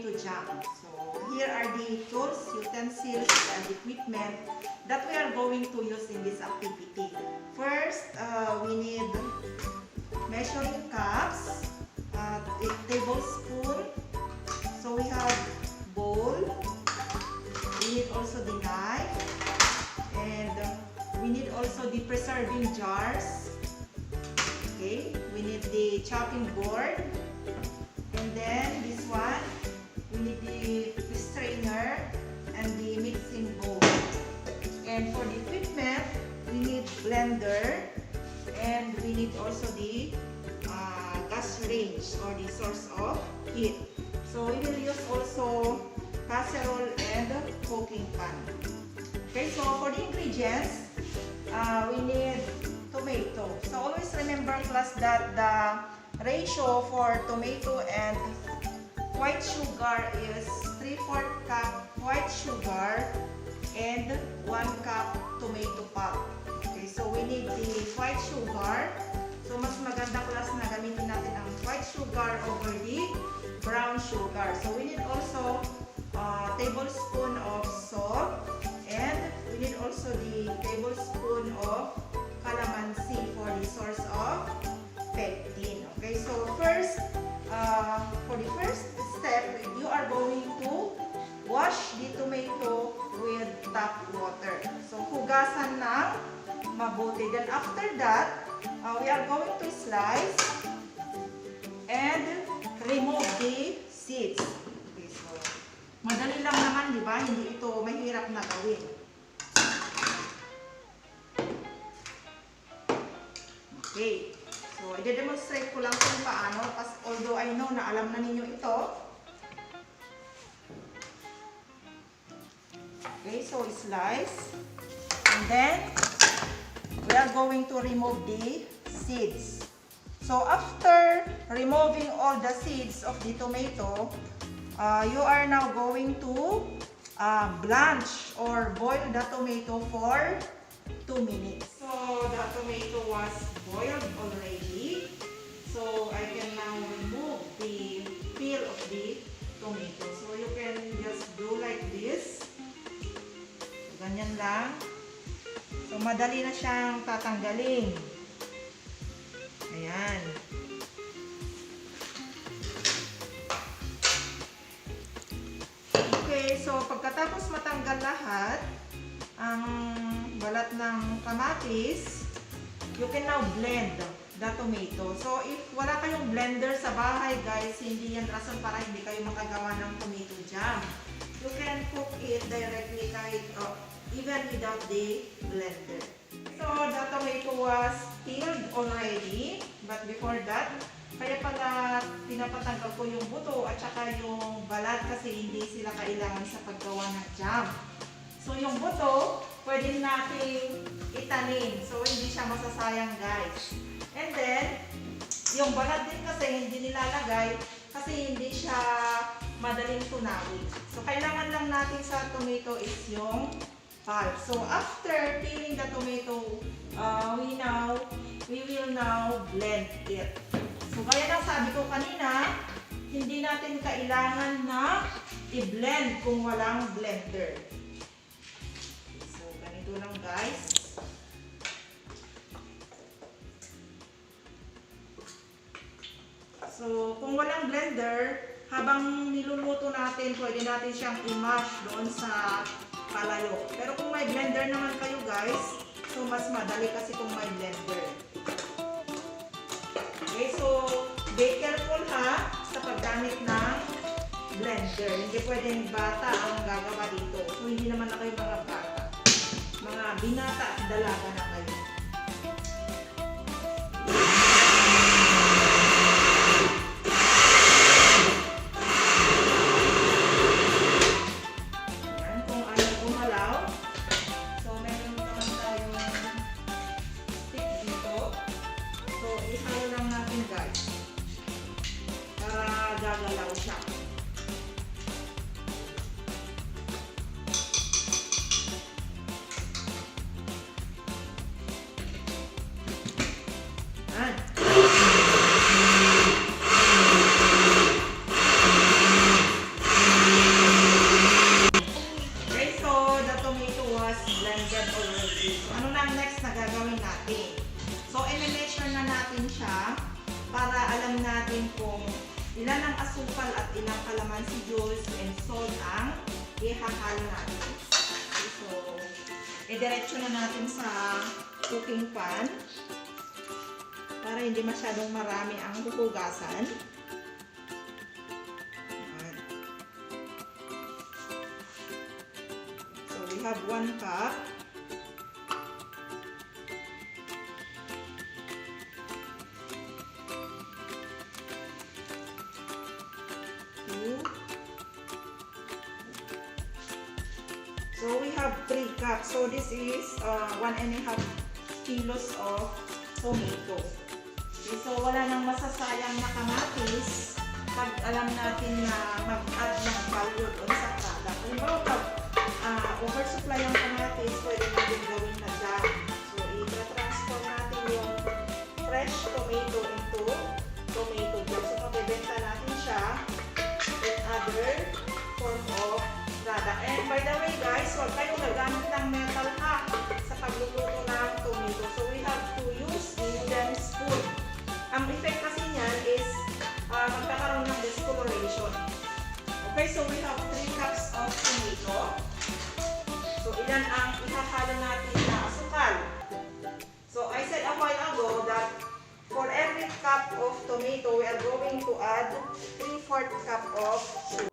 tomato jam. So here are the tools, utensils, and equipment that we are going to use in this activity. First, we need measuring cups, a tablespoon. So we have bowl. We need also the knife, and we need also the preserving jars. Okay, we need the chopping board, and then this one, we need the strainer and the mixing bowl. And for the equipment, we need blender, and we need also the gas range or the source of heat. So we will use also casserole and cooking pan. Okay, so for the ingredients, we need tomato. So always remember, class, that the ratio for tomato and white sugar is 3/4 cup white sugar and 1 cup tomato pulp. Okay, so we need the white sugar. So mas maganda, class, na gamitin natin ang white sugar over the brown sugar. So we need also a tablespoon of salt, and we need also the tablespoon of calamansi for the source of pectin. Okay, so first, for the first step, you are going to wash the tomato with tap water. So hugasan ng mabuti. Then after that, we are going to slice and remove the seeds. Okay, so madali lang naman, di ba? Hindi ito mahirap na gawin. Okay, so i-demonstrate ko lang kung paano, although I know na alam na ninyo ito. Okay, so slice, and then we are going to remove the seeds. So after removing all the seeds of the tomato, you are now going to blanch or boil the tomato for 2 minutes. So the tomato was boiled already. So I can now remove the peel of the tomato. So you can just do like this. So, ganyan lang. So madali na siyang tatanggalin. Ayan. Okay, so pagkatapos matanggal lahat ang balat ng kamatis, you can now blend the tomato. So if wala kayong blender sa bahay, guys, hindi yan rason para hindi kayo makagawa ng tomato jam. You can cook it directly kahit even without the blender. So the tomato was peeled already, but before that, kaya pala pinapatanggal ko yung buto at saka yung balat kasi hindi sila kailangan sa paggawa ng jam. So yung buto, pwede nating itanim. So hindi siya masasayang, guys. And then, yung balat din kasi hindi nilalagay kasi hindi siya madaling tunawin. So kailangan lang natin sa tomato is yung pulp. So after peeling the tomato, we will now blend it. So gaya ng sabi ko kanina, hindi natin kailangan na i-blend kung walang blender. So ganito lang, guys. So kung walang blender, habang niluluto natin, pwede natin siyang i-mash doon sa palayo. Pero kung may blender naman kayo, guys, so mas madali kasi kung may blender. Okay, so be careful ha sa paggamit ng blender. Hindi pwedeng bata ang gagawa dito. So hindi naman na kayo mga bata. Mga binata at dalaga na kayo. Gagalaw siya. tomato juice, and salt ang ihahalo natin. Okay, so, idiretso na natin sa cooking pan para hindi masyadong marami ang huhugasan. Ayan. So, we have 1 cup. So we have 3 cups. So this is 1.5 kilos of tomato. Okay, so wala nang masasayang na kamatis pag alam natin na mag-add ng value doon sa product. Halimbawa pag oversupply ang kamatis, pwede natin gawin na jam. So i-transform natin yung fresh tomato into tomato jam. So mabibenta natin siya in other form of product. And by the way guys, huwag kayong gagamit ng metal ha sa pagluluto ng tomato. So we have to use a wooden spoon. Ang effect kasi niyan is magkakaroon ng discoloration. Okay, so we have 3 cups of tomato. So ilan ang ihahalo natin na asukal? So I said a while ago that for every cup of tomato, we are going to add 3/4 cup of sugar.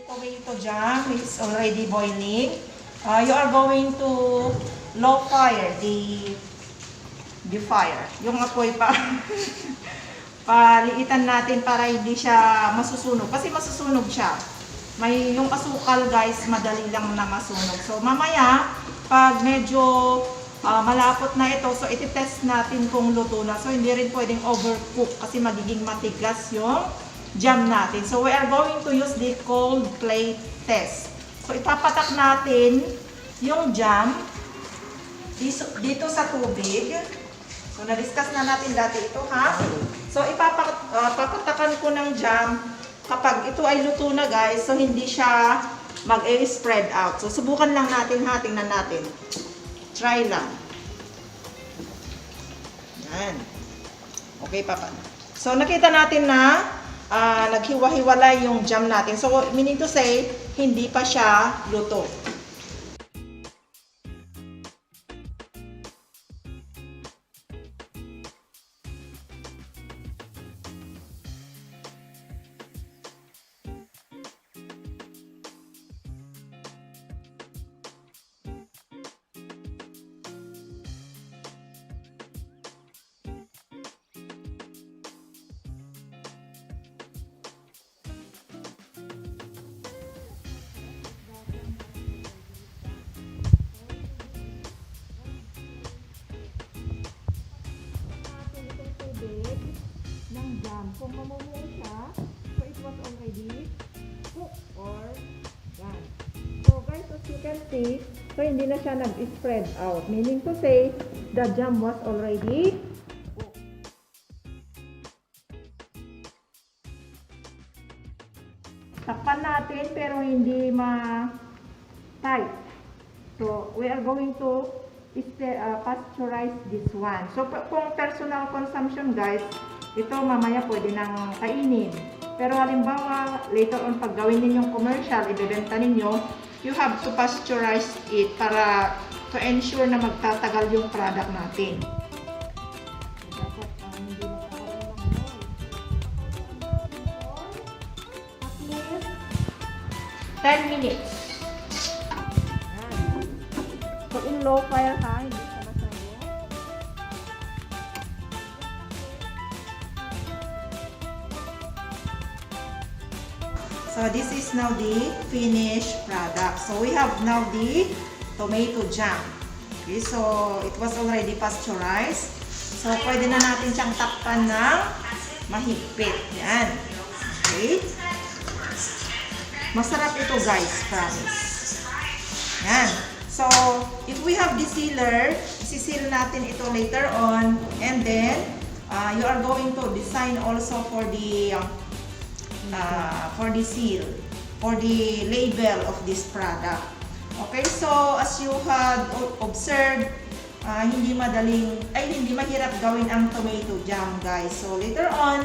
Tomato jam is already boiling. You are going to low fire the fire. Yung apoy pa paliitan natin para hindi siya masusunog. Kasi masusunog siya. Yung asukal guys, madali lang na masunog. So mamaya, pag medyo malapot na ito, so iti-test natin kung luto na. So hindi rin pwedeng overcook kasi magiging matigas yung jam natin. So we are going to use the cold plate test. So ipapatak natin yung jam dito sa tubig. So na-discuss na natin dati ito ha. So papatakan ko ng jam kapag ito ay luto na guys. So hindi siya mag-spread out. So subukan lang natin ha. Tingnan natin. Try lang. Yan. Okay, papa. So nakita natin na naghiwa-hiwalay yung jam natin. So, meaning to say, hindi pa siya luto. kung mamumuo siya, so it was already cooked or done. So guys, as you can see, so hindi na siya nag-spread out. Meaning to say, the jam was already cooked. Takpan natin pero hindi ma-tight. So we are going to pasteurize this one. So kung personal consumption guys, ito mamaya pwede nang kainin. Pero halimbawa, later on pag gawin ninyong commercial, ibebenta ninyo, you have to pasteurize it para to ensure na magtatagal yung product natin. Dapat hindi nagkakaroon ng noise. At least 10 minutes. Ayan. So in low fire ha, hindi siya masyado. So this is now the finished product. So we have now the tomato jam. Okay, so it was already pasteurized. So pwede na natin siyang takpan ng mahigpit. Yan. Okay. Masarap ito guys, promise. Yan. So if we have the sealer, isisil natin ito later on. And then you are going to design also for the seal, for the label of this product. Okay, so as you had observed, hindi mahirap gawin ang tomato jam guys. So later on,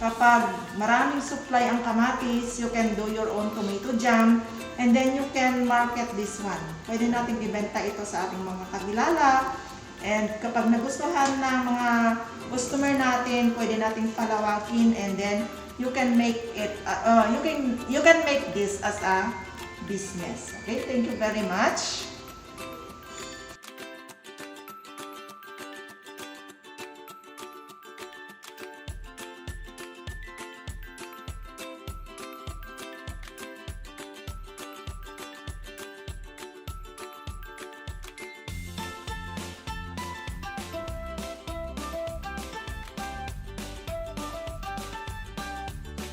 kapag maraming supply ang kamatis, you can do your own tomato jam and then you can market this one. Pwede natin ibenta ito sa ating mga kakilala. And kapag nagustuhan ng mga customer natin, pwede nating palawakin and then you can make it you can make this as a business. Okay, thank you very much.